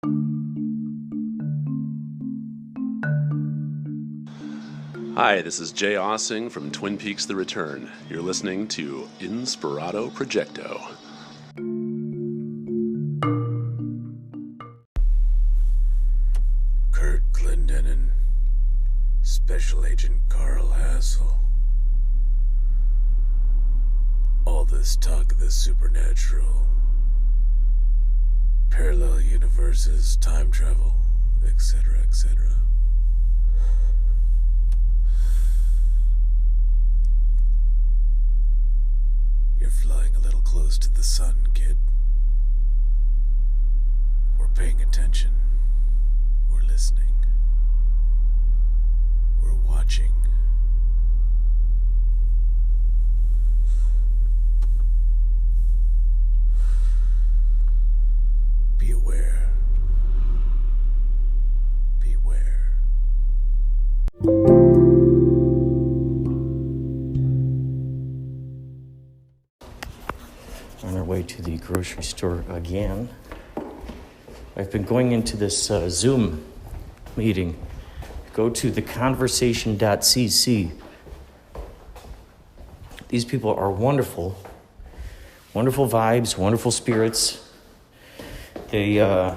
Hi, this is Jay Ossing from Twin Peaks: The Return. You're listening to Inspirado Projecto. Kurt Glendenin, Special Agent Carl Hassel. All this talk of the supernatural, parallel universes, time travel, etc., etc. You're flying a little close to the sun, kid. We're paying attention. We're listening. We're watching. Be aware. Beware. On our way to the grocery store again. I've been going into this Zoom meeting. Go to theconversation.cc. These people are wonderful. Wonderful vibes, wonderful spirits. They're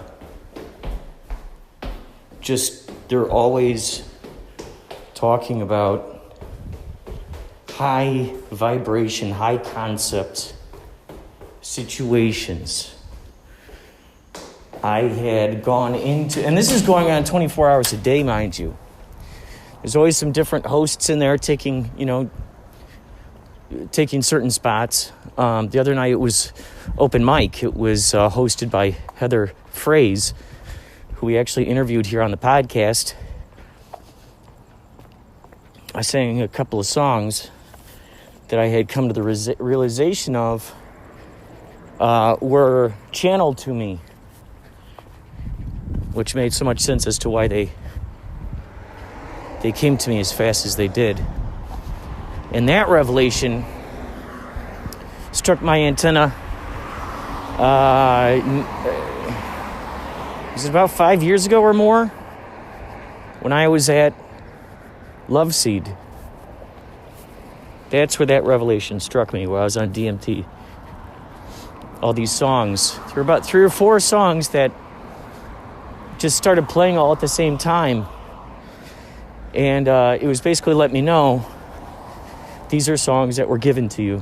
always talking about high vibration, high concept situations. I had gone into, and this is going on 24 hours a day, mind you. There's always some different hosts in there taking certain spots. The other night it was open mic. It was hosted by Heather Phrase, who we actually interviewed here on the podcast. I sang a couple of songs that I had come to the realization of were channeled to me, which made so much sense as to why they came to me as fast as they did. And that revelation struck my antenna. Was it about 5 years ago or more? When I was at Love Seed. That's where that revelation struck me, where I was on DMT. All these songs. There were about 3 or 4 songs that just started playing all at the same time. And it was basically letting me know these are songs that were given to you,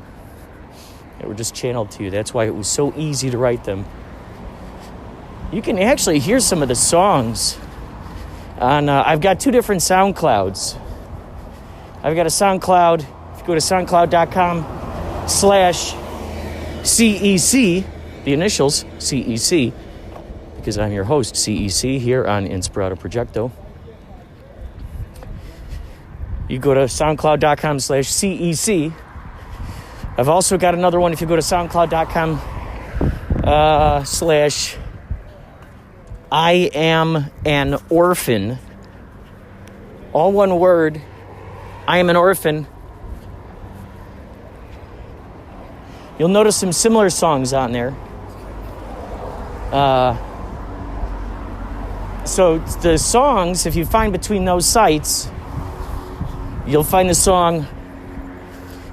that were just channeled to you. That's why it was so easy to write them. You can actually hear some of the songs on, I've got 2 different SoundClouds. I've got a SoundCloud, if you go to soundcloud.com/CEC, the initials, CEC, because I'm your host, CEC, here on Inspirado Projecto. You go to soundcloud.com/CEC. I've also got another one if you go to soundcloud.com /I am an orphan. All one word. I am an orphan. You'll notice some similar songs on there. So the songs, if you find between those sites, you'll find the song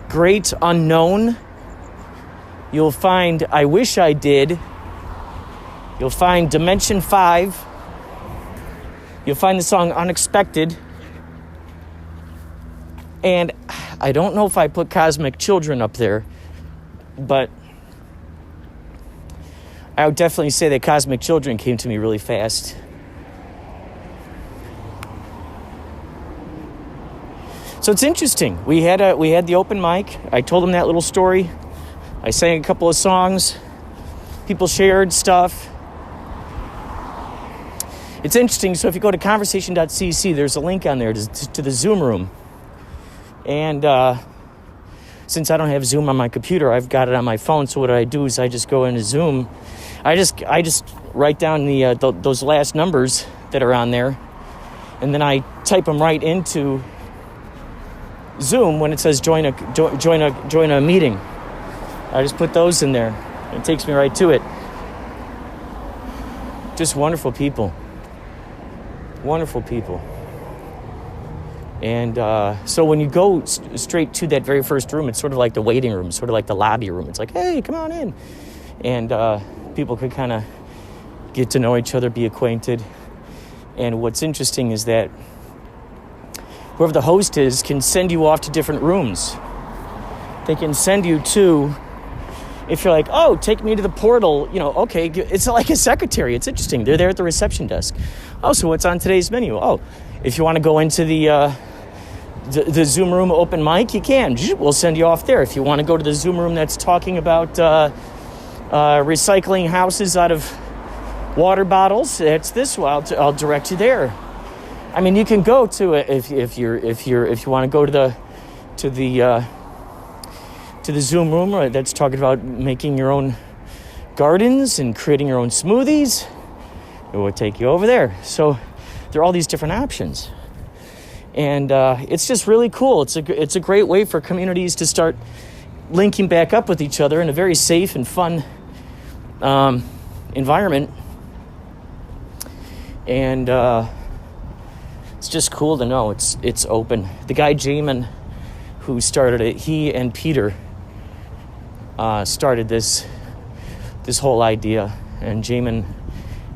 Great Unknown. You'll find I Wish I Did. You'll find Dimension 5. You'll find the song Unexpected. And I don't know if I put Cosmic Children up there, but I would definitely say that Cosmic Children came to me really fast. So it's interesting. We had the open mic. I told them that little story. I sang a couple of songs. People shared stuff. It's interesting. So if you go to conversation.cc, there's a link on there to the Zoom room. And since I don't have Zoom on my computer, I've got it on my phone. So what I do is I just go into Zoom. I just write down those last numbers that are on there, and then I type them right into Zoom when it says join a meeting. I just put those in there. It takes me right to it. Just wonderful people. Wonderful people. And so when you go straight to that very first room, it's sort of like the waiting room, sort of like the lobby room. It's like, hey, come on in. And people could kind of get to know each other, be acquainted. And what's interesting is that whoever the host is can send you off to different rooms. They can send you to, if you're like, oh, take me to the portal, okay, it's like a secretary. It's interesting. They're there at the reception desk. Oh, so what's on today's menu? Oh, if you want to go into the Zoom room open mic, you can. We'll send you off there. If you want to go to the Zoom room that's talking about recycling houses out of water bottles, it's this one. I'll direct you there. I mean, you can go to it if you want to go to the Zoom room that's talking about making your own gardens and creating your own smoothies. It will take you over there. So there are all these different options, and it's just really cool. It's a great way for communities to start linking back up with each other in a very safe and fun environment. And it's just cool to know it's open. The guy Jamin, who started it, he and Peter started this whole idea, and Jamin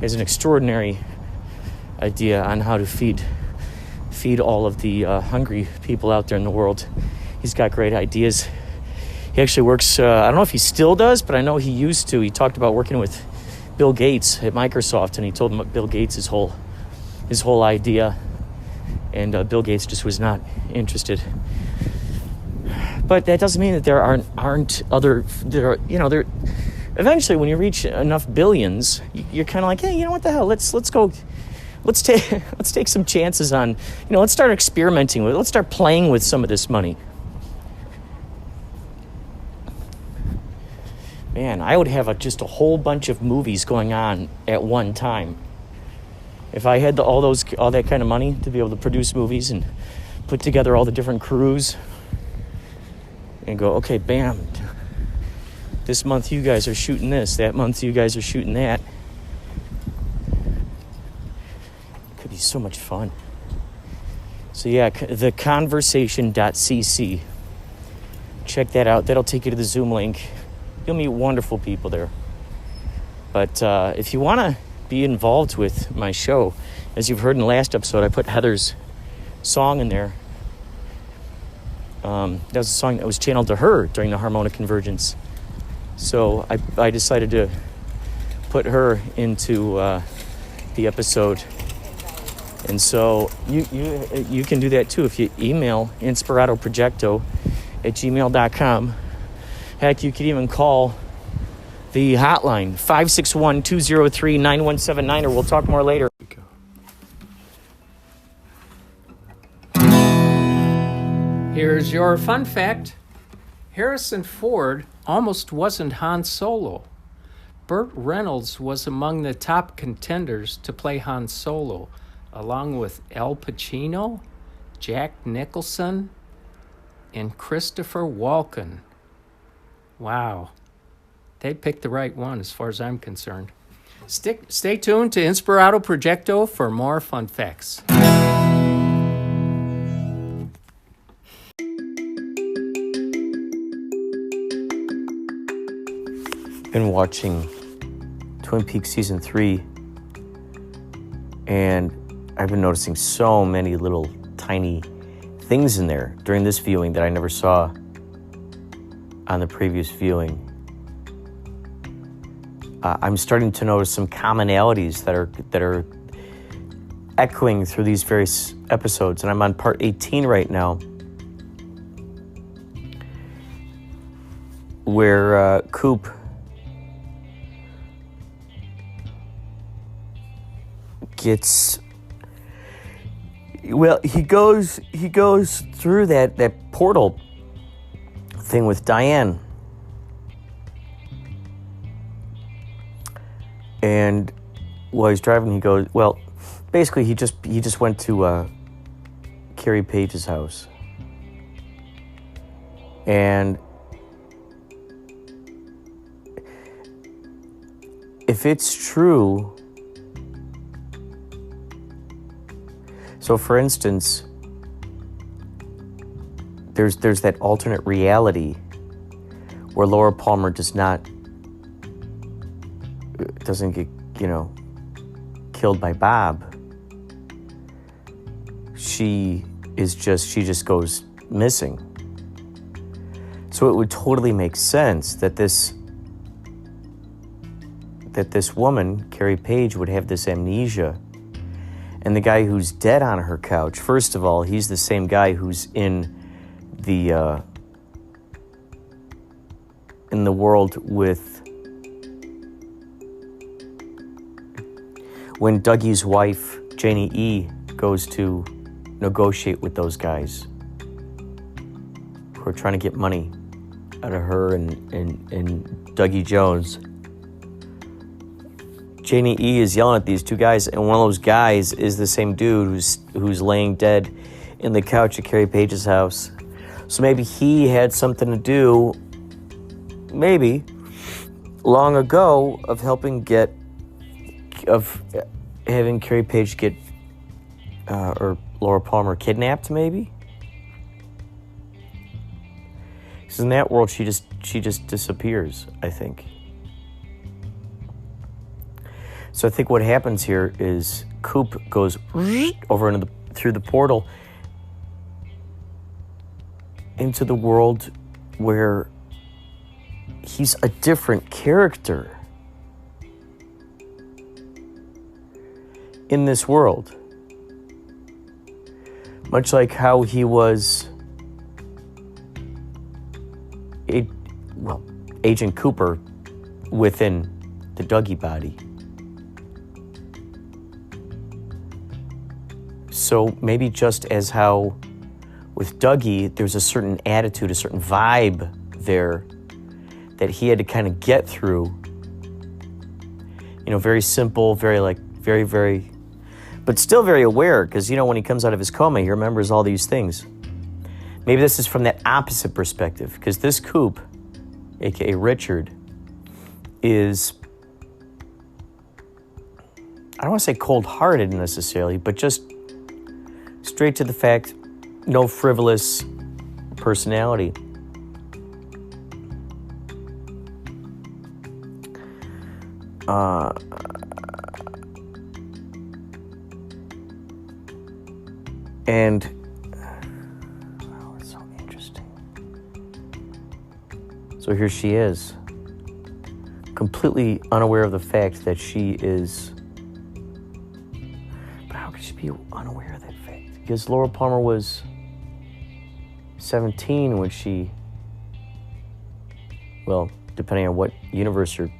has an extraordinary idea on how to feed all of the hungry people out there in the world. He's got great ideas. He actually works, I don't know if he still does, but I know he used to. He talked about working with Bill Gates at Microsoft, and he told him about Bill Gates' whole idea, and Bill Gates just was not interested. But that doesn't mean that there aren't other. There, eventually, when you reach enough billions, you're kind of like, hey, what the hell? Let's go. Let's take some chances on. Let's start experimenting with it. Let's start playing with some of this money. Man, I would have just a whole bunch of movies going on at one time. If I had all that kind of money to be able to produce movies and put together all the different crews and go, okay, bam, this month you guys are shooting this, that month you guys are shooting that. It could be so much fun. So yeah, theconversation.cc. Check that out. That'll take you to the Zoom link. You'll meet wonderful people there. But if you want to be involved with my show, as you've heard in the last episode, I put Heather's song in there. That was a song that was channeled to her during the harmonic convergence. So I decided to put her into the episode. And so you can do that too if you email Inspirado Projecto at gmail.com. Heck, you could even call the hotline, 561-203-9179, or we'll talk more later. Here's your fun fact. Harrison Ford almost wasn't Han Solo. Burt Reynolds was among the top contenders to play Han Solo, along with Al Pacino, Jack Nicholson, and Christopher Walken. Wow. They picked the right one as far as I'm concerned. Stay tuned to Inspirado Projecto for more fun facts. Been watching Twin Peaks Season 3, and I've been noticing so many little tiny things in there during this viewing that I never saw on the previous viewing. I'm starting to notice some commonalities that are echoing through these various episodes, and I'm on part 18 right now, where Coop gets, well, he goes through that portal thing with Diane, and while he's driving, he goes, well, basically he just went to Carrie Page's house, and if it's true So, for instance, there's that alternate reality where Laura Palmer doesn't get, killed by Bob. She just goes missing. So it would totally make sense that this woman, Carrie Page, would have this amnesia. And the guy who's dead on her couch, first of all, he's the same guy who's in the world with when Dougie's wife, Janie E., goes to negotiate with those guys who are trying to get money out of her and Dougie Jones. Janie E. is yelling at these two guys, and one of those guys is the same dude who's laying dead in the couch at Carrie Page's house. So maybe he had something to do, maybe, long ago, of having Carrie Page get, or Laura Palmer kidnapped, maybe? Because in that world, she just disappears, I think. So I think what happens here is Coop goes over through the portal into the world where he's a different character in this world. Much like how he was Agent Cooper within the Dougie body. So maybe just as how with Dougie, there's a certain attitude, a certain vibe there that he had to kind of get through. Very simple, very, very, but still very aware, because, when he comes out of his coma, he remembers all these things. Maybe this is from that opposite perspective, because this Coop, a.k.a. Richard, is, I don't want to say cold-hearted necessarily, but just straight to the fact, no frivolous personality. And it's so interesting. So here she is, completely unaware of the fact that she is. But how could she be unaware of that fact? Because Laura Palmer was 17 when she, depending on what universe you're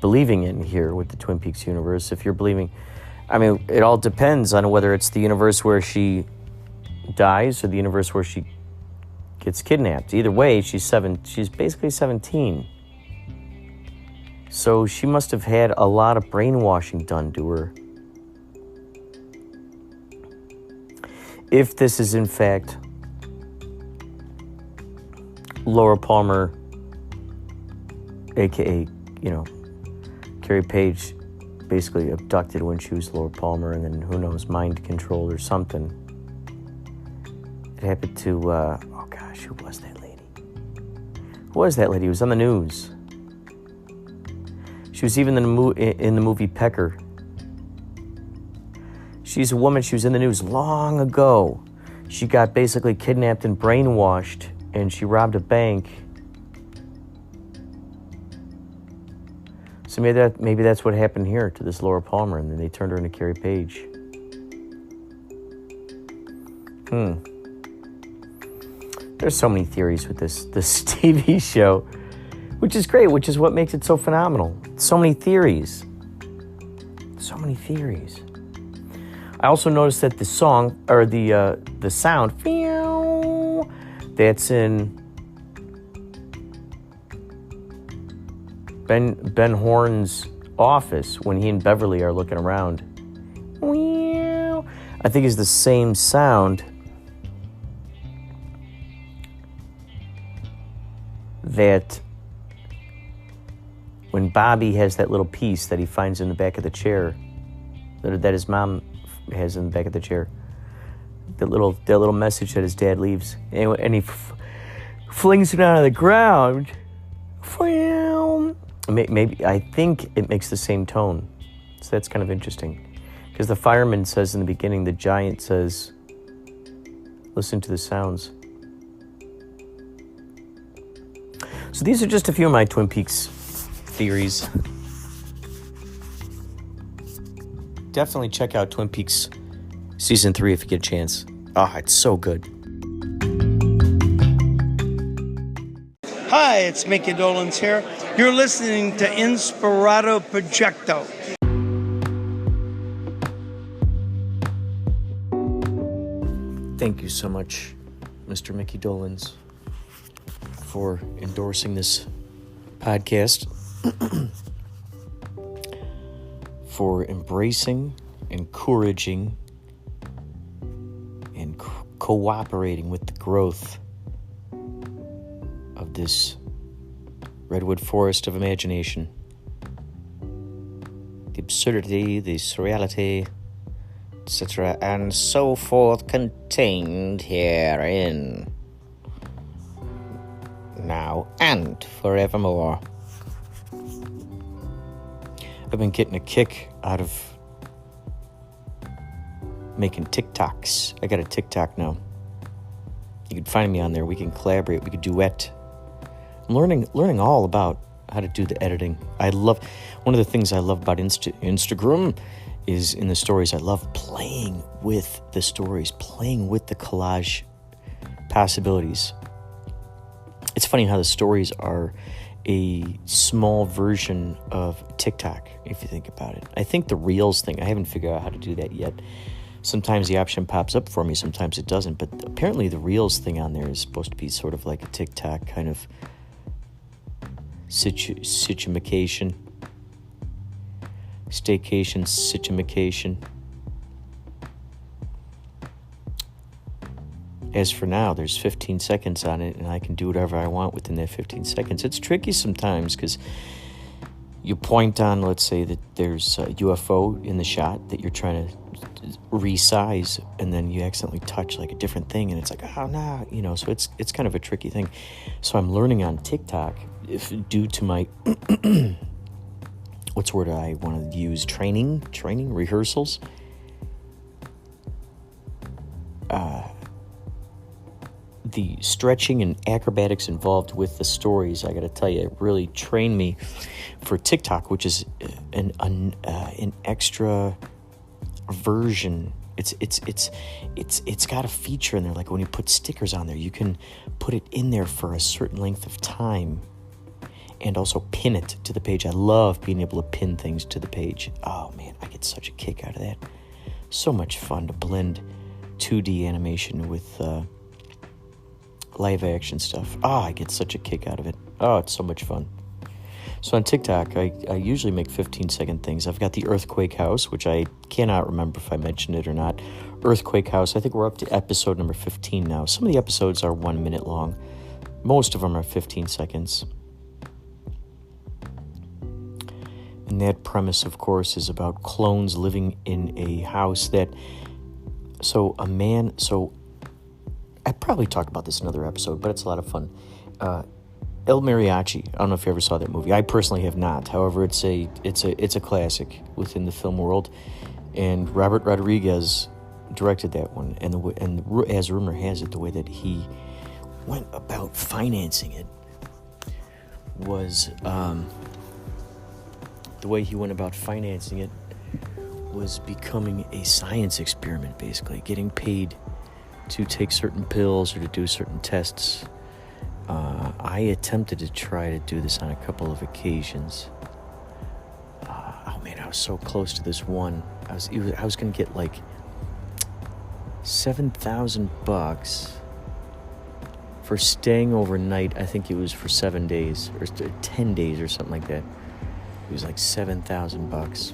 believing in here with the Twin Peaks universe. If you're believing, it all depends on whether it's the universe where she dies or the universe where she gets kidnapped. Either way, she's basically 17. So she must have had a lot of brainwashing done to her. If this is in fact Laura Palmer, aka, Carrie Page, basically abducted when she was Laura Palmer, and then who knows, mind controlled or something. It happened to, who was that lady? Who was that lady? It was on the news. She was even in the movie Pecker. She's a woman, she was in the news long ago. She got basically kidnapped and brainwashed, and she robbed a bank. So maybe that's what happened here to this Laura Palmer, and then they turned her into Carrie Page. There's so many theories with this TV show, which is great, which is what makes it so phenomenal. So many theories. So many theories. I also noticed that the song, or the sound, that's in Ben Horn's office when he and Beverly are looking around, I think is the same sound that when Bobby has that little piece that he finds in the back of the chair, that his mom has in the back of the chair, that little message that his dad leaves, and he flings it onto the ground. Maybe I think it makes the same tone, so that's kind of interesting. Because the fireman says in the beginning, the giant says, "Listen to the sounds." So these are just a few of my Twin Peaks theories. Definitely check out Twin Peaks Season 3 if you get a chance. It's so good. Hi, it's Micky Dolenz here. You're listening to Inspirado Projecto. Thank you so much, Mr. Micky Dolenz, for endorsing this podcast, for embracing, encouraging, and cooperating with the growth of this redwood forest of imagination. The absurdity, the surreality, etc., and so forth contained herein. Now and forevermore. I've been getting a kick out of making TikToks. I got a TikTok now. You can find me on there. We can collaborate. We can duet. I'm learning all about how to do the editing. One of the things I love about Instagram is in the stories. I love playing with the stories, playing with the collage possibilities. It's funny how the stories are a small version of TikTok, if you think about it. I think the Reels thing, I haven't figured out how to do that yet. Sometimes the option pops up for me, sometimes it doesn't. But apparently the Reels thing on there is supposed to be sort of like a TikTok kind of situacation. Staycation, situation. As for now, there's 15 seconds on it, and I can do whatever I want within that 15 seconds. It's tricky sometimes because you point on, let's say that there's a UFO in the shot that you're trying to resize, and then you accidentally touch like a different thing, and it's like, oh, nah, so it's kind of a tricky thing. So I'm learning on TikTok, due to my, what's the word I want to use? Training, rehearsals. The stretching and acrobatics involved with the stories, I got to tell you, it really trained me for TikTok, which is an extra version. It's got a feature in there, like when you put stickers on there, you can put it in there for a certain length of time and also pin it to the page. I love being able to pin things to the page. Oh man, I get such a kick out of that. So much fun to blend 2D animation with live action stuff. I get such a kick out of it. It's so much fun. So on TikTok, I usually make 15-second things. I've got the Earthquake House, which I cannot remember if I mentioned it or not. Earthquake House, I think we're up to episode number 15 now. Some of the episodes are 1 minute long. Most of them are 15 seconds. And that premise, of course, is about clones living in a house that... I probably talked about this in another episode, but it's a lot of fun. El Mariachi. I don't know if you ever saw that movie. I personally have not. However, it's a classic within the film world, and Robert Rodriguez directed that one. And as rumor has it, the way that he went about financing it was becoming a science experiment, basically getting paid to take certain pills or to do certain tests. I attempted to try to do this on a couple of occasions. I was so close to this one. I was going to get like $7,000 for staying overnight. I think it was for 7 days or 10 days or something like that. It was like $7,000.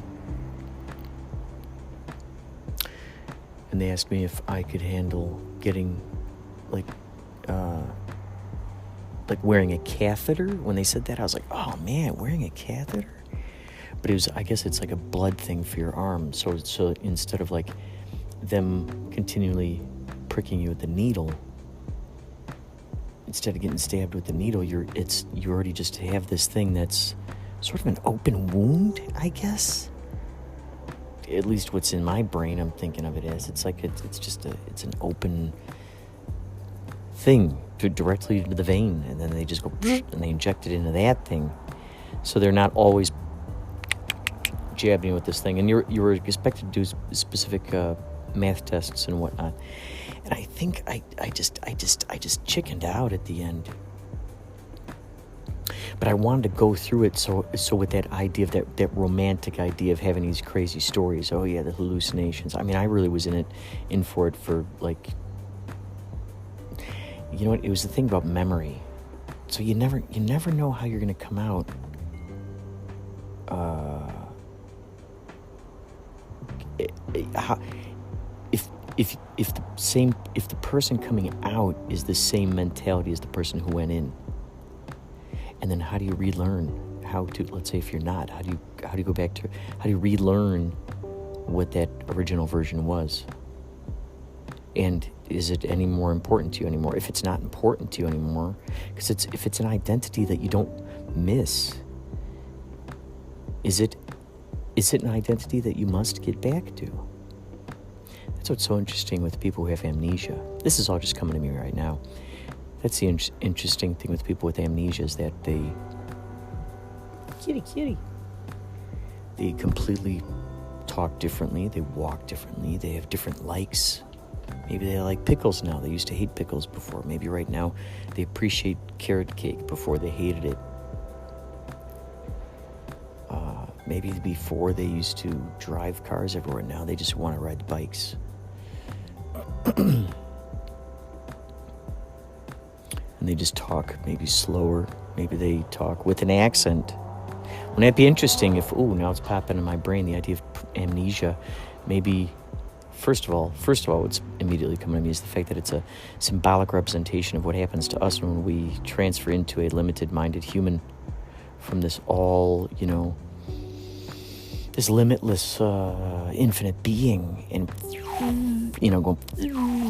And they asked me if I could handle getting like like wearing a catheter. When they said that, I was like, oh man, wearing a catheter? But I guess it's like a blood thing for your arm. So instead of like them continually pricking you with the needle, instead of getting stabbed with the needle, you already just have this thing that's sort of an open wound, I guess. At least what's in my brain, I'm thinking of it as. It's like it's an open thing directly to the vein, and then they just go and they inject it into that thing. So they're not always jabbing you with this thing, and you were expected to do specific math tests and whatnot. And I think I just chickened out at the end. But I wanted to go through it so with that idea of that romantic idea of having these crazy stories. Oh yeah, the hallucinations. I mean, I really was in for it for like, you know what? It was the thing about memory. So you never know how you're going to come out. If the person coming out is the same mentality as the person who went in. And then how do you relearn how to, let's say if you're not, how do you go back to, how do you relearn what that original version was? And is it any more important to you anymore? If it's not important to you anymore, because if it's an identity that you don't miss, is it an identity that you must get back to? That's what's so interesting with people who have amnesia. This is all just coming to me right now. That's the interesting thing with people with amnesia is that they... Kitty. They completely talk differently. They walk differently. They have different likes. Maybe they like pickles now. They used to hate pickles before. Maybe right now they appreciate carrot cake before they hated it. Maybe before they used to drive cars everywhere. Now they just want to ride bikes. And they just talk maybe slower. Maybe they talk with an accent. Wouldn't that be interesting if, now it's popping in my brain, the idea of amnesia. Maybe, first of all, what's immediately coming to me is the fact that it's a symbolic representation of what happens to us when we transfer into a limited-minded human from this all, this limitless, infinite being, and,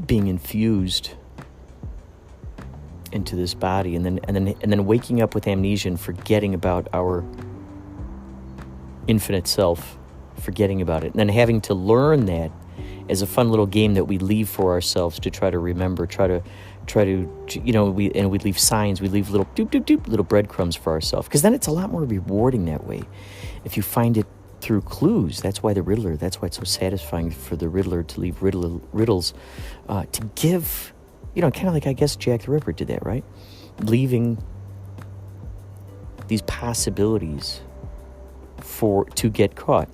being infused into this body, and then waking up with amnesia and forgetting about our infinite self, forgetting about it, and then having to learn that as a fun little game that we leave for ourselves to try to remember, we leave signs, we leave little doop doop doop little breadcrumbs for ourselves, because then it's a lot more rewarding that way. If you find it through clues, that's why it's so satisfying for the Riddler to leave riddles, to give. Kind of like, I guess, Jack the Ripper did that, right? Leaving these possibilities to get caught.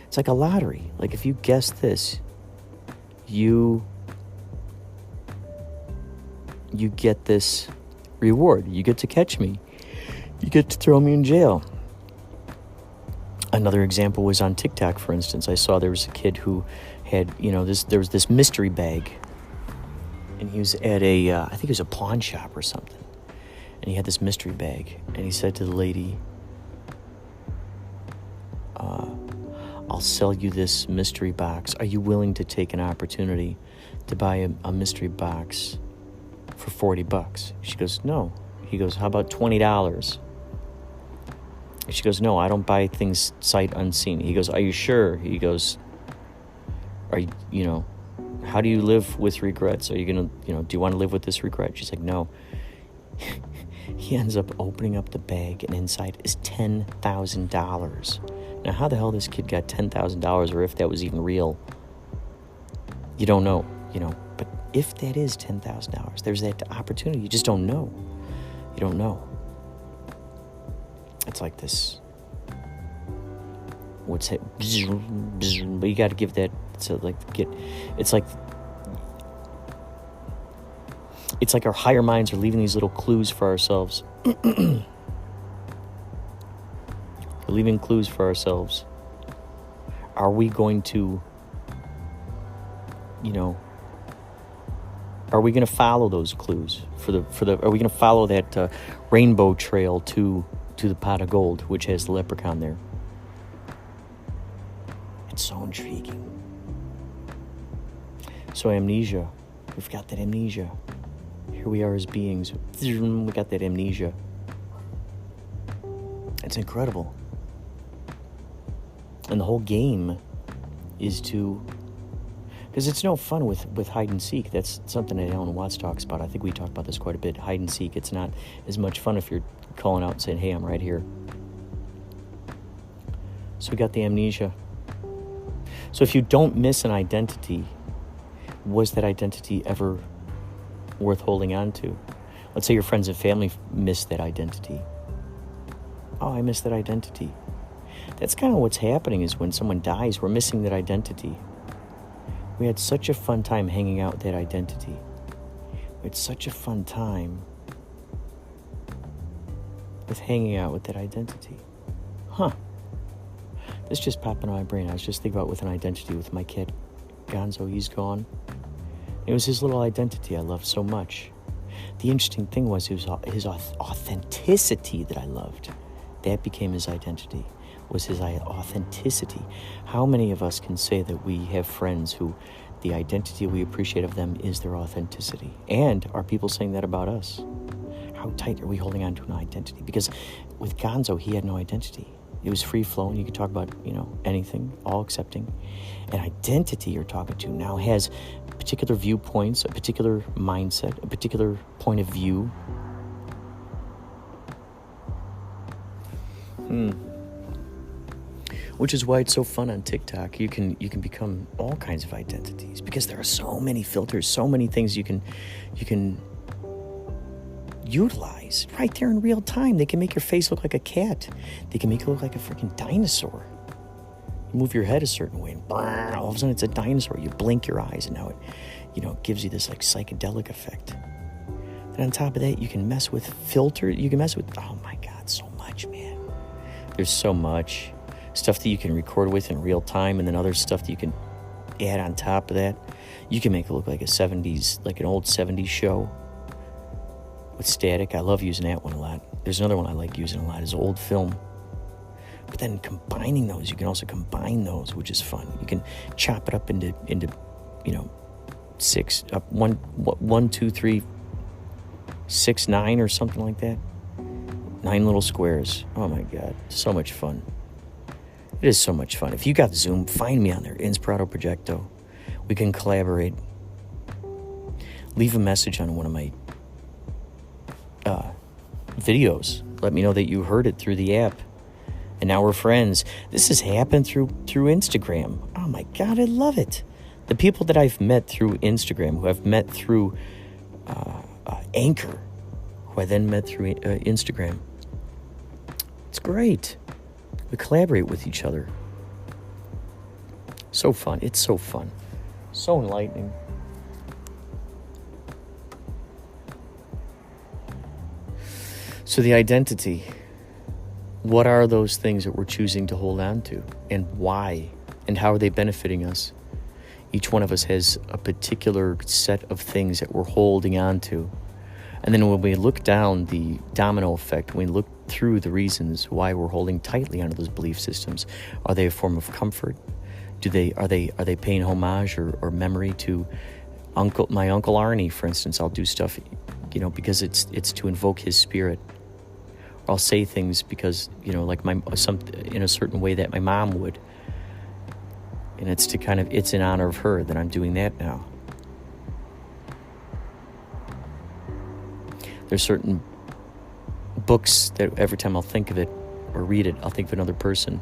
It's like a lottery. Like, if you guess this, you get this reward. You get to catch me. You get to throw me in jail. Another example was on TikTok, for instance. I saw there was a kid who had, there was this mystery bag. And he was at I think it was a pawn shop or something. And he had this mystery bag. And he said to the lady, I'll sell you this mystery box. Are you willing to take an opportunity to buy a mystery box for $40? She goes, no. He goes, how about $20? She goes, no, I don't buy things sight unseen. He goes, are you sure? He goes, are you, how do you live with regrets? Are you going to, do you want to live with this regret? She's like, no. He ends up opening up the bag, and inside is $10,000. Now, how the hell this kid got $10,000, or if that was even real, you don't know, But if that is $10,000, there's that opportunity. You just don't know. You don't know. It's like this. What's it? But you got to give that. So it's like our higher minds are leaving these little clues for ourselves. We're leaving clues for ourselves. Are we going to, Are we going to follow those clues are we going to follow that rainbow trail to the pot of gold, which has the leprechaun there? It's so intriguing. So amnesia, we've got that amnesia. Here we are as beings. We got that amnesia. It's incredible. And the whole game is to... Because it's no fun with hide and seek. That's something that Alan Watts talks about. I think we talk about this quite a bit. Hide and seek. It's not as much fun if you're calling out and saying, hey, I'm right here. So we got the amnesia. So if you don't miss an identity, was that identity ever worth holding on to? Let's say your friends and family missed that identity. Oh, I missed that identity. That's kind of what's happening is when someone dies, we're missing that identity. We had such a fun time hanging out with that identity. We had such a fun time with hanging out with that identity. Huh. This just popped into my brain. I was just thinking about with an identity with my kid, Gonzo. He's gone. It was his little identity I loved so much. The interesting thing was his authenticity that I loved. That became his identity, was his authenticity. How many of us can say that we have friends who the identity we appreciate of them is their authenticity? And are people saying that about us? How tight are we holding on to an identity? Because with Gonzo, he had no identity. It was free-flowing. You could talk about, anything, all accepting. An identity you're talking to now has particular viewpoints, a particular mindset, a particular point of view. Which is why it's so fun on TikTok. You can become all kinds of identities because there are so many filters, so many things you can utilize right there in real time. They can make your face look like a cat. They can make you look like a freaking dinosaur. You move your head a certain way, and all of a sudden it's a dinosaur. You blink your eyes, and now it gives you this like psychedelic effect. And on top of that, you can mess with filter. You can mess with, oh my God, so much, man. There's so much stuff that you can record with in real time, and then other stuff that you can add on top of that. You can make it look like like an old 70s show with static. I love using that one a lot. There's another one I like using a lot is old film. But then combining those, you can also combine those, which is fun. You can chop it up into 1, 2, 3, 6, 9 or something like that. 9 little squares. Oh my God, so much fun. It is so much fun. If you got Zoom, find me on there, Inspirado Projecto. We can collaborate. Leave a message on one of my videos. Let me know that you heard it through the app. And now we're friends. This has happened through Instagram. Oh my God, I love it. The people that I've met through Instagram, who I've met through Anchor, who I then met through Instagram. It's great. We collaborate with each other. So fun. It's so fun. So enlightening. So the identity. What are those things that we're choosing to hold on to? And why? And how are they benefiting us? Each one of us has a particular set of things that we're holding on to. And then when we look down the domino effect, when we look through the reasons why we're holding tightly onto those belief systems, are they a form of comfort? Are they paying homage or memory to my Uncle Arnie, for instance? I'll do stuff, because it's to invoke his spirit. I'll say things because, like in a certain way that my mom would. And it's it's in honor of her that I'm doing that now. There's certain books that every time I'll think of it or read it, I'll think of another person.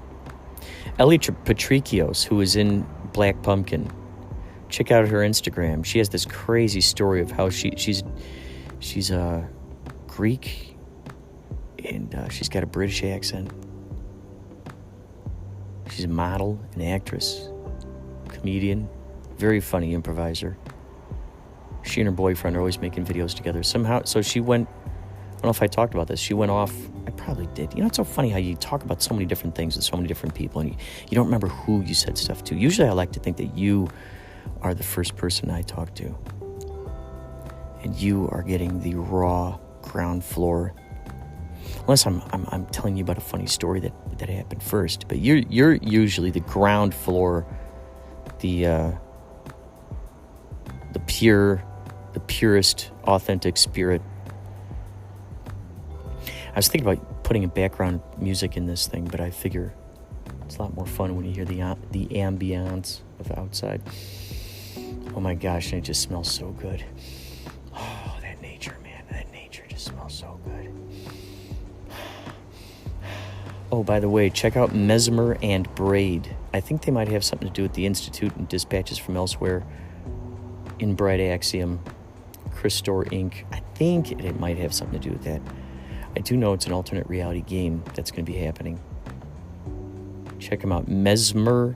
Ellie Patricios, who is in Black Pumpkin, check out her Instagram. She has this crazy story of how she's Greek, and she's got a British accent. She's a model, an actress, comedian, very funny improviser. She and her boyfriend are always making videos together. Somehow, so she went, I don't know if I talked about this, she went off, I probably did. It's so funny how you talk about so many different things with so many different people, and you don't remember who you said stuff to. Usually I like to think that you are the first person I talk to. and you are getting the raw ground floor. Unless I'm telling you about a funny story that happened first, but you're usually the ground floor, the purest, authentic spirit. I was thinking about putting a background music in this thing, but I figure it's a lot more fun when you hear the ambiance of outside. Oh my gosh, and it just smells so good. Oh, that nature, man. That nature just smells so good. Oh, by the way, check out Mesmer and Braid. I think they might have something to do with the Institute and dispatches from elsewhere. In Bright Axiom, Christor Inc. I think it might have something to do with that. I do know it's an alternate reality game that's going to be happening. Check them out. Mesmer,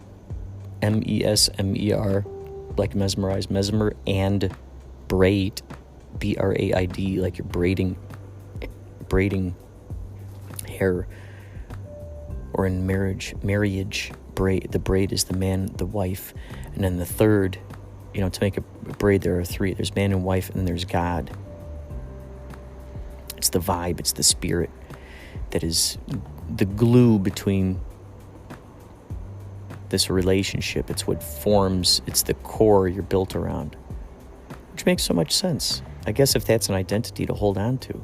Mesmer, like mesmerize, Mesmer and Braid, Braid, like you're braiding hair. Or in marriage, braid. The braid is the man, the wife, and then the third. To make a braid, there are three. There's man and wife, and then there's God. It's the vibe, it's the spirit that is the glue between this relationship. It's what forms, it's the core you're built around, which makes so much sense. I guess if that's an identity to hold on to,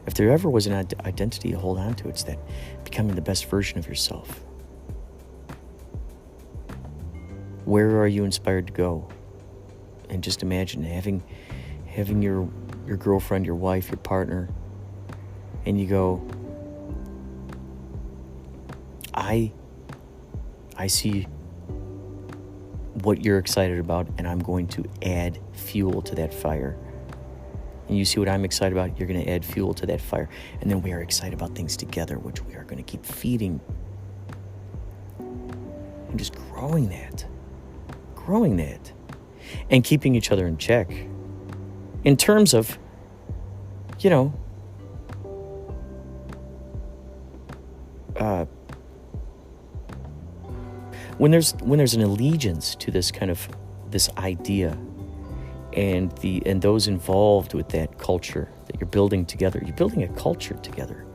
if there ever was an identity to hold on to, it's that becoming the best version of yourself. Where are you inspired to go? And just imagine having your girlfriend, your wife, your partner, and you go, I see what you're excited about, and I'm going to add fuel to that fire. And you see what I'm excited about, you're going to add fuel to that fire. And then we are excited about things together, which we are going to keep feeding. And just growing that. And keeping each other in check. In terms of, when there's an allegiance to this kind of this idea, and those involved with that culture that you're building together, you're building a culture together,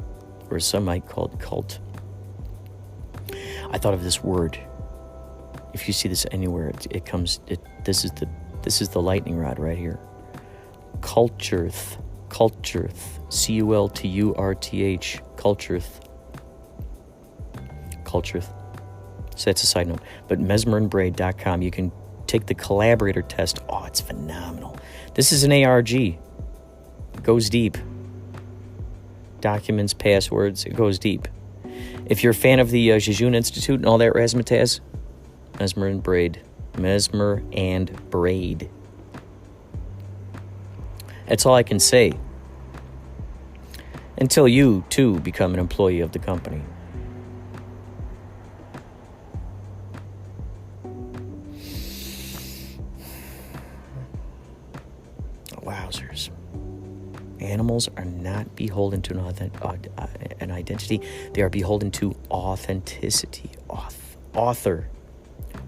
or some might call it cult. I thought of this word. If you see this anywhere, this is the lightning rod right here. Cultureth, cultureth, cultureth, cultureth. So that's a side note. But mesmerandbraid.com, you can take the collaborator test. Oh, it's phenomenal. This is an ARG. It goes deep. Documents, passwords, it goes deep. If you're a fan of the Jejun Institute and all that razzmatazz, Mesmer and Braid. That's all I can say. Until you, too, become an employee of the company. Wowzers. Animals are not beholden to an identity. They are beholden to authenticity.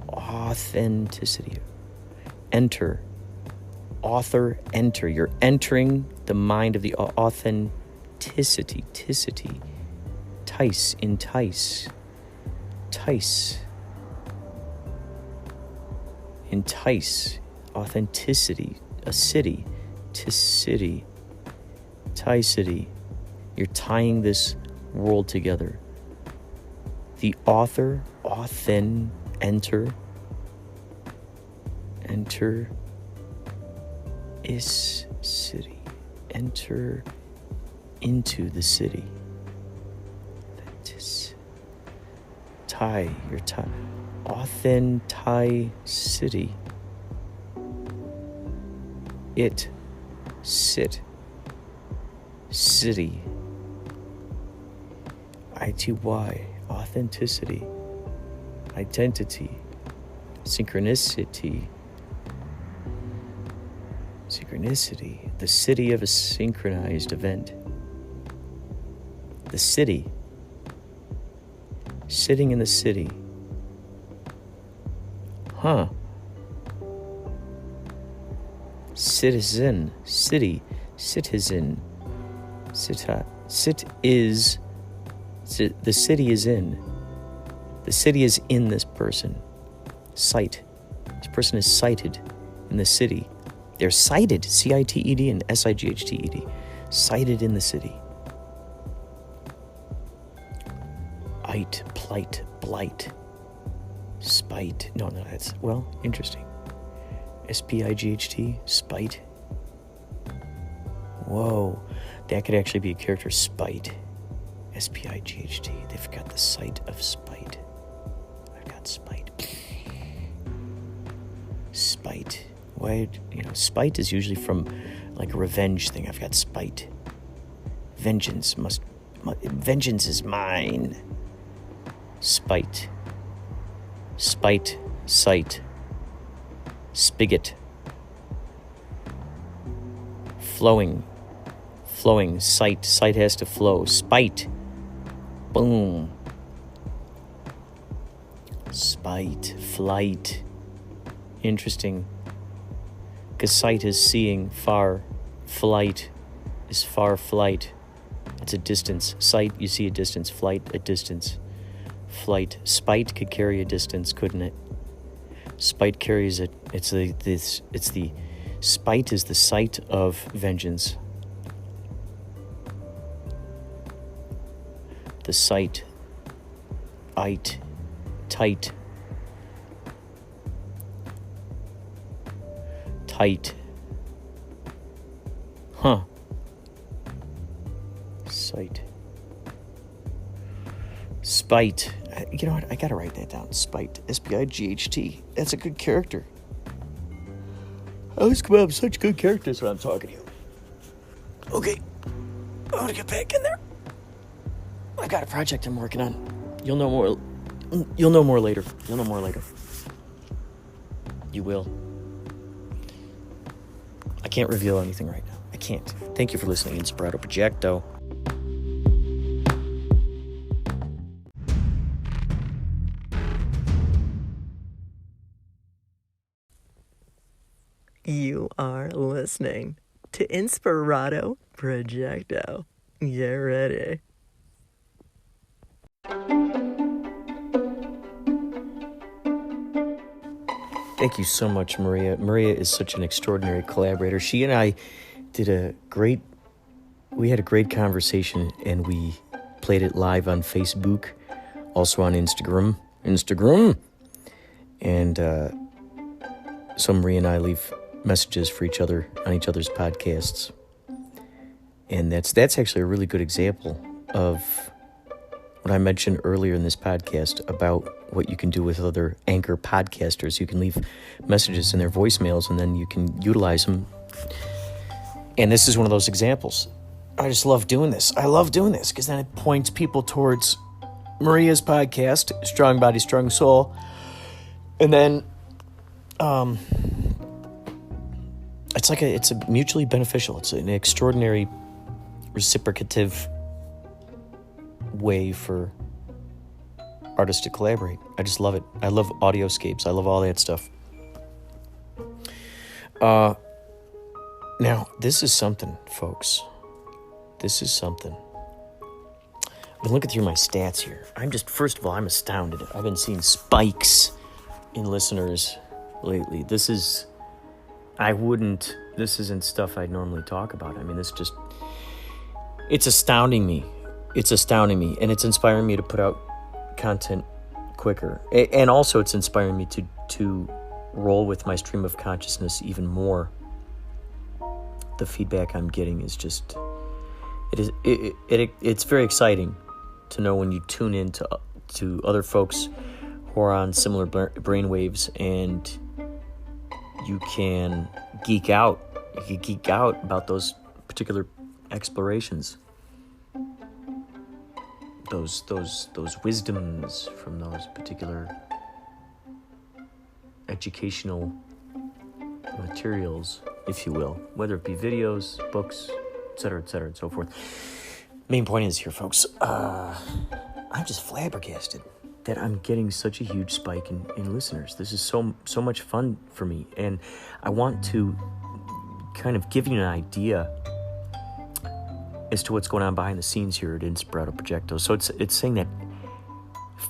Authenticity. Enter. You're entering the mind of the authenticity. Entice. Authenticity. A city. Tie-city. You're tying this world together. The author, enter is city. Enter into the city. Tie. Authenticity. It. Sit. City. ITY. Authenticity. Identity. Synchronicity. The city of a synchronized event. The city. Sitting in the city. citizen, city, citizen, the city is in. The city is in this person. Sight. This person is sighted in the city. They're sighted, C-I-T-E-D and S-I-G-H-T-E-D. Sighted in the city. Ite, plight, blight, spite. No, that's, well, interesting. S-P-I-G-H-T, spite. Whoa, that could actually be a character, spite. S-P-I-G-H-T. They've got the sight of spite. I've got spite. Spite. Why, spite is usually from like a revenge thing. I've got spite. Vengeance is mine. Spite. Spite, sight. Spigot. Flowing, sight has to flow. Spite. Boom. Spite, flight. Interesting. Because sight is seeing far. Flight is far flight. It's a distance. Sight, you see a distance. Flight, a distance. Flight. Spite could carry a distance, couldn't it? Spite carries it. It's the spite is the sight of vengeance. The sight. Ite. Tight. Tight. Huh. Sight. Spite. You know what? I gotta write that down. Spite. S-P-I-G-H-T. That's a good character. I always come up with such good characters when I'm talking to you. Okay. I'm gonna get back in there. I got a project I'm working on. You'll know more later. You will. I can't reveal anything right now. I can't. Thank you for listening, Inspirado Projecto. You are listening to Inspirado Projecto. Get ready. Thank you so much, Maria. Maria is such an extraordinary collaborator. She and I we had a great conversation, and we played it live on Facebook, also on Instagram. And so Maria and I leave messages for each other on each other's podcasts. And that's actually a really good example of what I mentioned earlier in this podcast about what you can do with other anchor podcasters. You can leave messages in their voicemails, and then you can utilize them. And this is one of those examples. I just love doing this. I love doing this because then it points people towards Maria's podcast, Strong Body, Strong Soul. And then it's a mutually beneficial. It's an extraordinary reciprocative way for artists to collaborate. I just love it. I love audioscapes. I love all that stuff. Now, this is something, folks. This is something. I've been looking through my stats here. First of all, I'm astounded. I've been seeing spikes in listeners lately. This isn't stuff I'd normally talk about. I mean, it's astounding me. It's astounding me, and it's inspiring me to put out content quicker. And also it's inspiring me to roll with my stream of consciousness even more. The feedback I'm getting is just, it's very exciting to know when you tune in to other folks who are on similar brainwaves, and you can geek out. You can geek out about those particular explorations. Those wisdoms from those particular educational materials, if you will, whether it be videos, books, etc., and so forth. Main point is here, folks, I'm just flabbergasted that I'm getting such a huge spike in listeners. This is so much fun for me, and I want to kind of give you an idea as to what's going on behind the scenes here at Inspirado Projecto. So it's saying that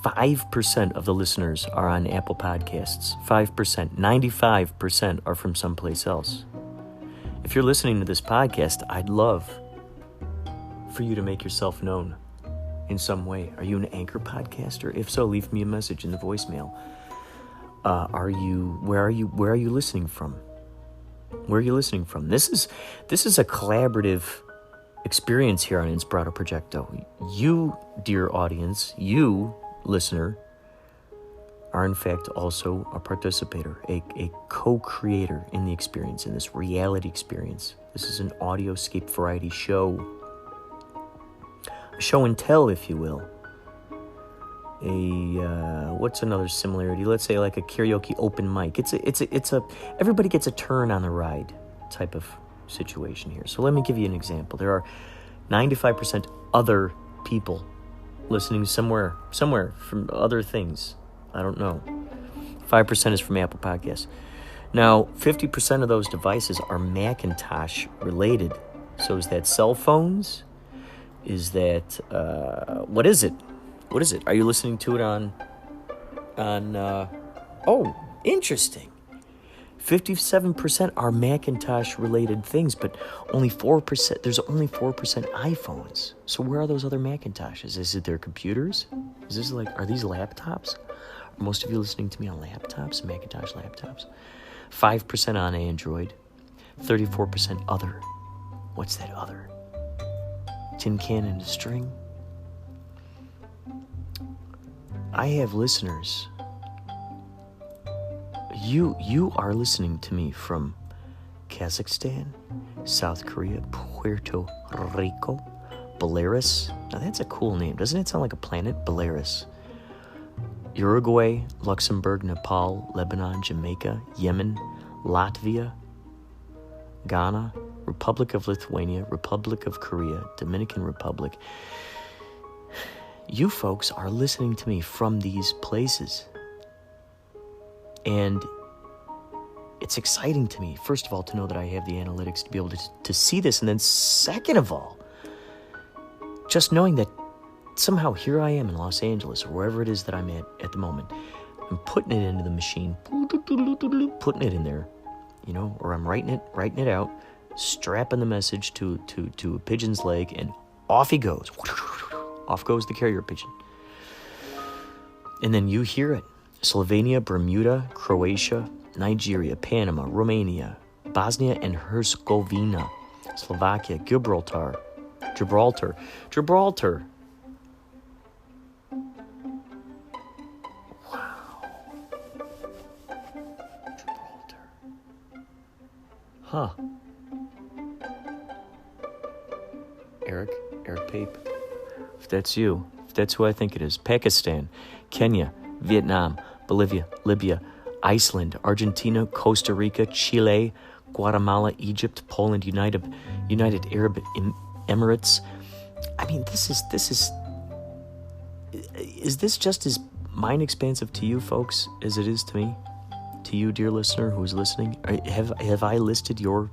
5% of the listeners are on Apple Podcasts. 5%. 95% are from someplace else. If you're listening to this podcast, I'd love for you to make yourself known in some way. Are you an Anchor podcaster? If so, leave me a message in the voicemail. Where are you listening from? Where are you listening from? This is a collaborative experience here on Inspirado Projecto. You, dear audience, you, listener, are in fact also a participator, a co-creator in the experience, in this reality experience. This is an audioscape variety show. A show and tell, if you will. What's another similarity? Let's say like a karaoke open mic. It's a everybody gets a turn on the ride type of situation here. So let me give you an example. There are 95% other people listening somewhere from other things. I don't know. 5% is from Apple Podcasts. Now, 50% of those devices are Macintosh related. So is that cell phones? Is that what is it? What is it? Are you listening to it on oh, interesting. 57% are Macintosh-related things, but only 4%. There's only 4% iPhones. So where are those other Macintoshes? Is it their computers? Is this like, are these laptops? Are most of you listening to me on laptops, Macintosh laptops? 5% on Android, 34% other. What's that other? Tin can and a string? I have listeners. You are listening to me from Kazakhstan, South Korea, Puerto Rico, Belarus. Now that's a cool name. Doesn't it sound like a planet? Belarus. Uruguay, Luxembourg, Nepal, Lebanon, Jamaica, Yemen, Latvia, Ghana, Republic of Lithuania, Republic of Korea, Dominican Republic. You folks are listening to me from these places. And it's exciting to me, first of all, to know that I have the analytics to be able to see this. And then second of all, just knowing that somehow here I am in Los Angeles or wherever it is that I'm at the moment. I'm putting it into the machine, putting it in there, or I'm writing it out, strapping the message to a pigeon's leg, and off he goes. Off goes the carrier pigeon. And then you hear it. Slovenia, Bermuda, Croatia, Nigeria, Panama, Romania, Bosnia and Herzegovina, Slovakia, Gibraltar. Wow. Gibraltar. Huh. Eric Pape. If that's you, if that's who I think it is. Pakistan, Kenya, Vietnam, Bolivia, Libya, Iceland, Argentina, Costa Rica, Chile, Guatemala, Egypt, Poland, United Arab Emirates. I mean, this is just as mind expansive to you folks as it is to me? To you, dear listener, who is listening? Have I listed your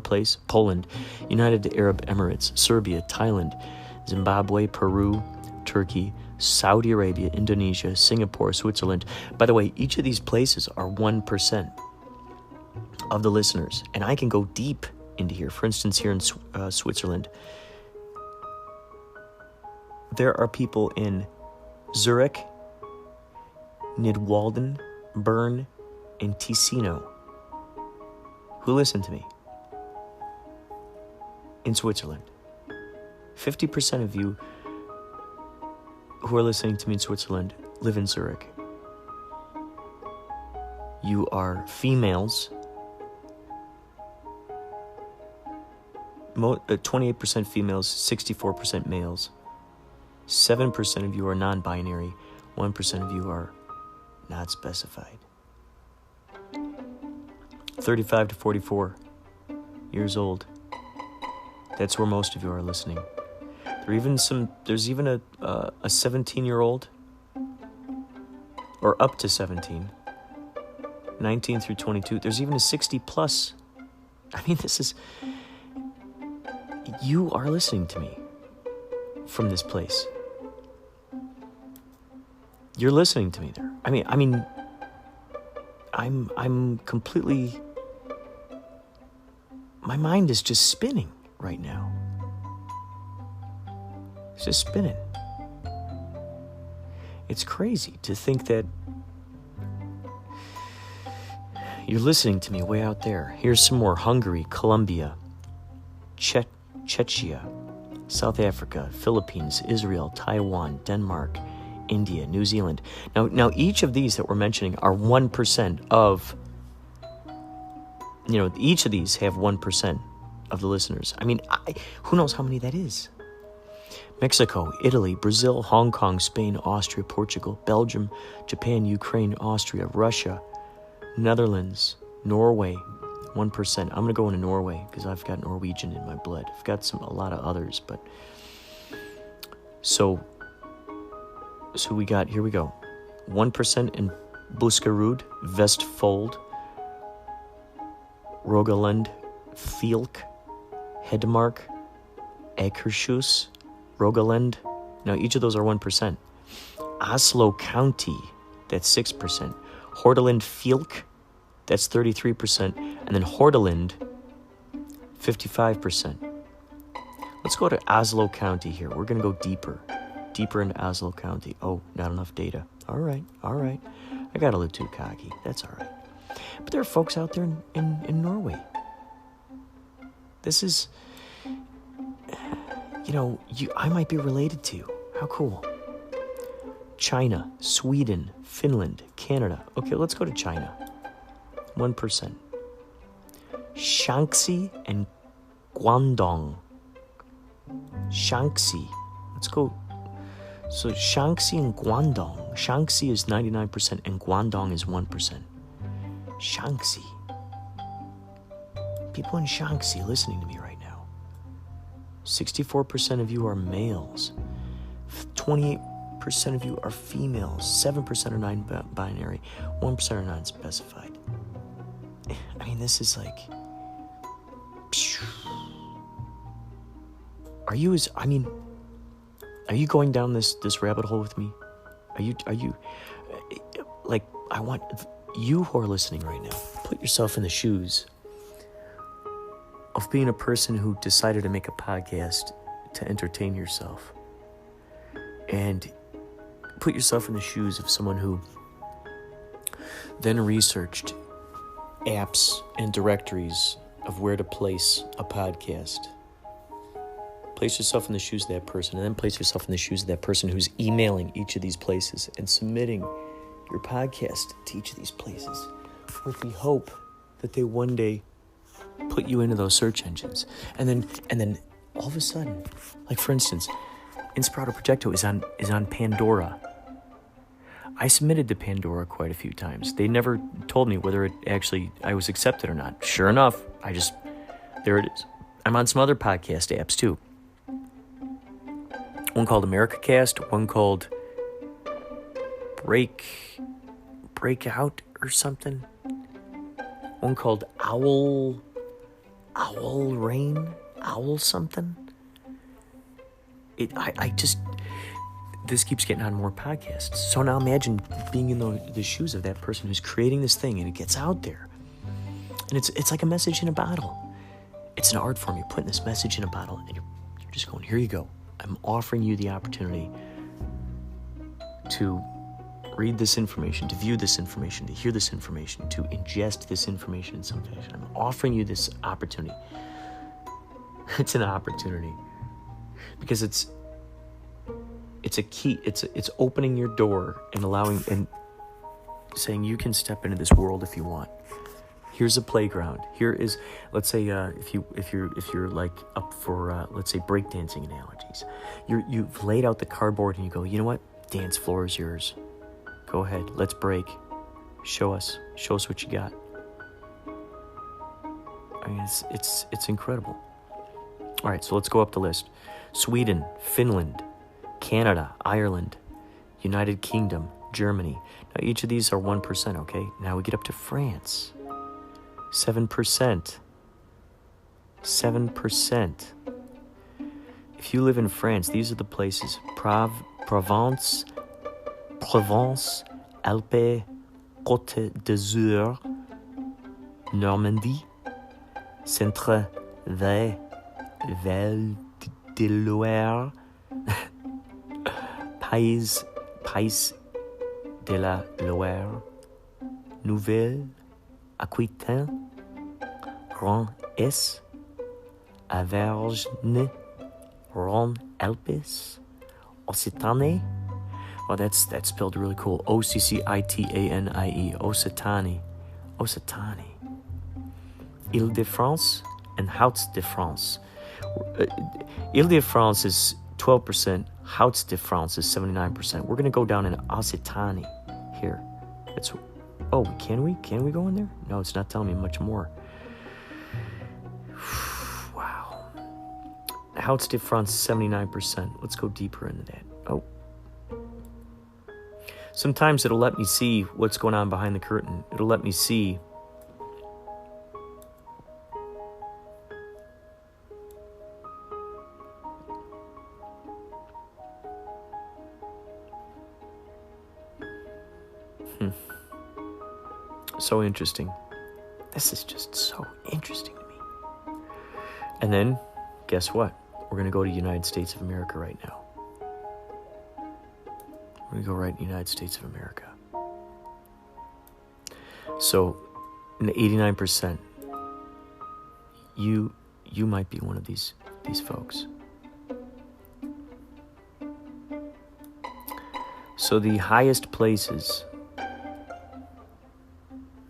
place? Poland, United Arab Emirates, Serbia, Thailand, Zimbabwe, Peru, Turkey, Saudi Arabia, Indonesia, Singapore, Switzerland. By the way, each of these places are 1% of the listeners. And I can go deep into here. For instance, here in Switzerland, there are people in Zurich, Nidwalden, Bern, and Ticino who listen to me in Switzerland. 50% of you who are listening to me in Switzerland live in Zurich. You are females. 28% females, 64% males. 7% of you are non-binary. 1% of you are not specified. 35 to 44 years old. That's where most of you are listening. There's even a 17-year-old, or up to 17, 19 through 22. There's even a 60-plus I mean, this is... You are listening to me from this place. You're listening to me there. I'm completely... My mind is just spinning right now. It's just spinning. It's crazy to think that you're listening to me way out there. Here's some more. Hungary, Colombia, Czechia, South Africa, Philippines, Israel, Taiwan, Denmark, India, New Zealand. Now each of these that we're mentioning are 1% of, each of these have 1% of the listeners. I mean, who knows how many that is? Mexico, Italy, Brazil, Hong Kong, Spain, Austria, Portugal, Belgium, Japan, Ukraine, Austria, Russia, Netherlands, Norway, 1%. I'm going to go into Norway because I've got Norwegian in my blood. I've got a lot of others, but... So we got, here we go. 1% in Buskerud, Vestfold, Rogaland, Fielk, Hedmark, Akershus, Rogaland. Now, each of those are 1%. Oslo County, that's 6%. Hordaland Fielk, that's 33%. And then Hordaland, 55%. Let's go to Oslo County here. We're going to go deeper into Oslo County. Oh, not enough data. All right. I got a little too cocky. That's all right. But there are folks out there in Norway. This is... I might be related to. How cool. China, Sweden, Finland, Canada. Okay, let's go to China. 1%. Shaanxi and Guangdong. Shaanxi. Let's go. So Shaanxi and Guangdong. Shaanxi is 99% and Guangdong is 1%. Shaanxi. People in Shaanxi listening to me right now. 64% of you are males. 28% of you are females. 7% are non-binary. 1% are non-specified. I mean, this is like... Are you going down this rabbit hole with me? Are you like, I want you who are listening right now, put yourself in the shoes of being a person who decided to make a podcast to entertain yourself. And put yourself in the shoes of someone who then researched apps and directories of where to place a podcast. Place yourself in the shoes of that person, and then place yourself in the shoes of that person who's emailing each of these places and submitting your podcast to each of these places with the hope that they one day put you into those search engines. And then all of a sudden, like for instance, Inspirado Projecto is on Pandora. I submitted to Pandora quite a few times. They never told me whether I was accepted or not. Sure enough, there it is. I'm on some other podcast apps too. One called AmericaCast, one called Breakout or something. One called Owl Rain, Owl something. This keeps getting on more podcasts. So now imagine being in the shoes of that person who's creating this thing, and it gets out there. And it's like a message in a bottle. It's an art form. You're putting this message in a bottle, and you're just going, here you go. I'm offering you the opportunity to read this information, to view this information, to hear this information, to ingest this information in some fashion. I'm offering you this opportunity. It's an opportunity because it's a key. It's opening your door and allowing and saying you can step into this world if you want. Here's a playground. Here is, let's say, if you're like up for let's say breakdancing analogies, you've laid out the cardboard and you go, you know what? Dance floor is yours. Go ahead. Let's break. Show us what you got. I mean, it's incredible. All right, so let's go up the list. Sweden, Finland, Canada, Ireland, United Kingdom, Germany. Now each of these are 1%. Okay. Now we get up to France. 7%. 7%. If you live in France, these are the places: Provence, Alpes, Côte d'Azur, Normandie, Centre Val de Loire, Pays de la Loire, Nouvelle-Aquitaine, Rhône-Est, Auvergne, Rhône-Alpes, Occitanie. Well, that's spelled really cool. Occitanie. Occitanie. Ile-de-France and Hauts-de-France. Ile-de-France is 12%. Hauts-de-France is 79%. We're going to go down in Occitanie here. Can we? Can we go in there? No, it's not telling me much more. Wow. Hauts-de-France is 79%. Let's go deeper into that. Oh. Sometimes it'll let me see what's going on behind the curtain. It'll let me see So interesting. This is just so interesting to me. And then, guess what? We're going to go to United States of America right now. We're going to go right in the United States of America. So, in 89%, you might be one of these folks. So the highest places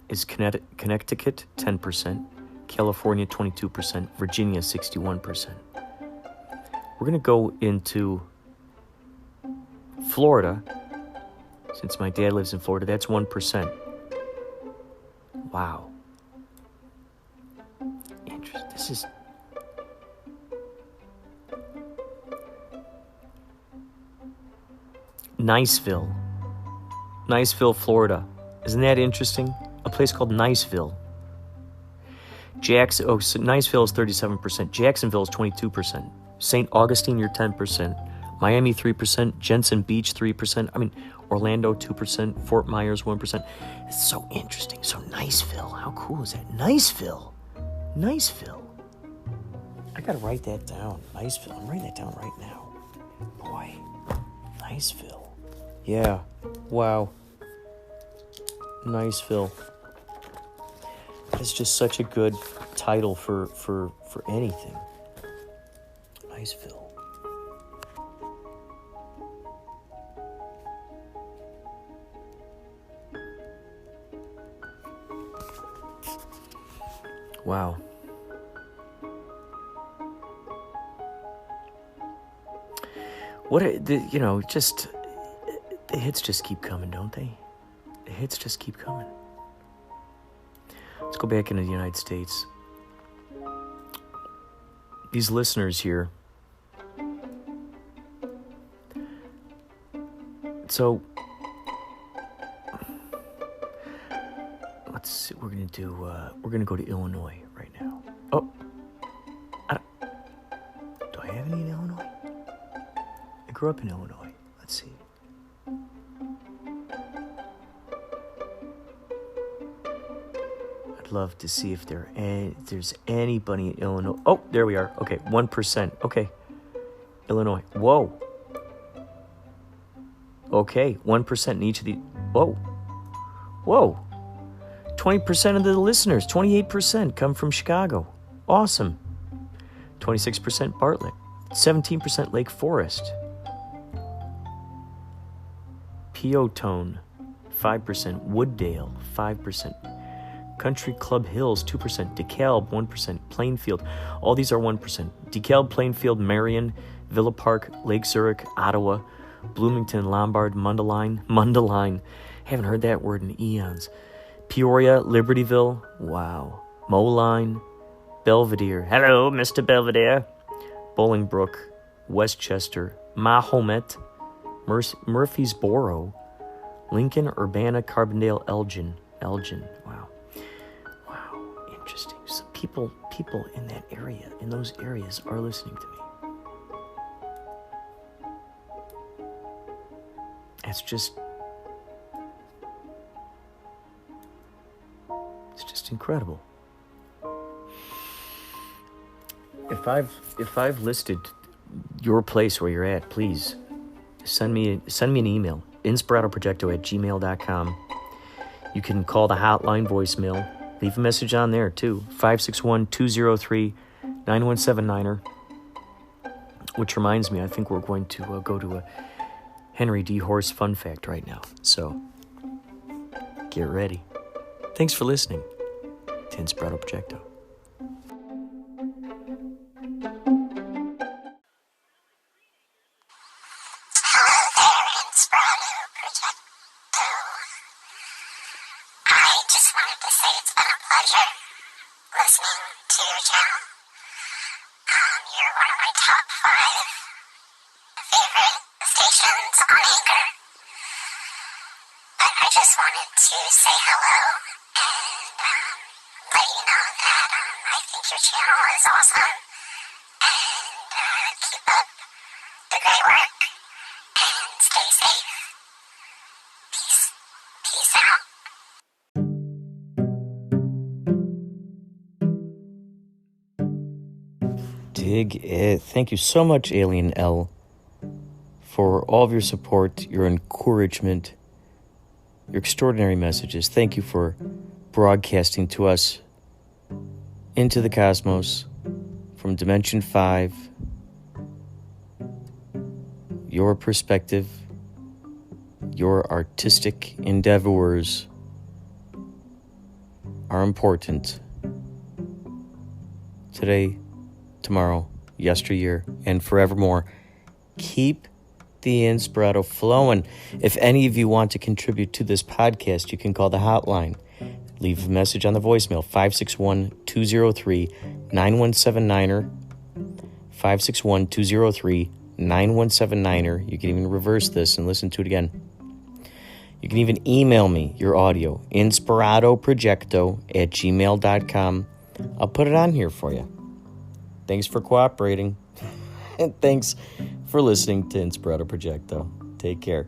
is Connecticut, 10%, California, 22%, Virginia, 61%. We're going to go into Florida. Since my dad lives in Florida, that's 1%. Wow. Interesting. This is... Niceville, Florida. Isn't that interesting? A place called Niceville. Niceville is 37%. Jacksonville is 22%. St. Augustine, you're 10%. Miami, 3%. Jensen Beach, 3%. Orlando, 2%. Fort Myers, 1%. It's so interesting. So Niceville, how cool is that? Niceville. I gotta write that down. Niceville. I'm writing that down right now. Boy, Niceville. Yeah. Wow. Niceville. It's just such a good title for anything. Niceville. Wow. The hits just keep coming, don't they? The hits just keep coming. Let's go back into the United States. These listeners here. So, let's see. We're gonna go to Illinois right now. Oh, do I have any in Illinois? I grew up in Illinois. Let's see. I'd love to see if there's anybody in Illinois. Oh, there we are. Okay, 1%. Okay, Illinois. Whoa. Okay, 1% in each of the. Whoa. 20% of the listeners, 28% come from Chicago. Awesome. 26% Bartlett. 17% Lake Forest. Peotone, 5%. Wooddale, 5%. Country Club Hills, 2%. DeKalb, 1%. Plainfield, all these are 1%. DeKalb, Plainfield, Marion, Villa Park, Lake Zurich, Ottawa, Bloomington, Lombard, Mundelein. Haven't heard that word in eons. Peoria, Libertyville, wow. Moline, Belvedere. Hello, Mr. Belvedere. Bolingbrook, Westchester, Mahomet, Murfreesboro, Lincoln, Urbana, Carbondale, Elgin. Wow. Interesting. people in that area, in those areas, are listening to me. It's just incredible. If I've listed your place where you're at, please send me an email, inspiradoprojecto@gmail.com. You can call the hotline voicemail. Leave a message on there too, 561-203-9179. Which reminds me, I think we're going to go to a Henry D. Horse fun fact right now. So get ready. Thanks for listening to Inspirado Projecto. Dig it. Thank you so much, Alien L, for all of your support, your encouragement, your extraordinary messages. Thank you for broadcasting to us into the cosmos from Dimension 5. Your perspective, your artistic endeavors are important. Today, tomorrow, yesteryear, and forevermore. Keep the Inspirado flowing. If any of you want to contribute to this podcast, you can call the hotline. Leave a message on the voicemail, 561-203-9179. 561-203-9179. You can even reverse this and listen to it again. You can even email me your audio, inspiradoprojecto@gmail.com. I'll put it on here for you. Thanks for cooperating. And thanks for listening to Inspirado Projecto. Take care.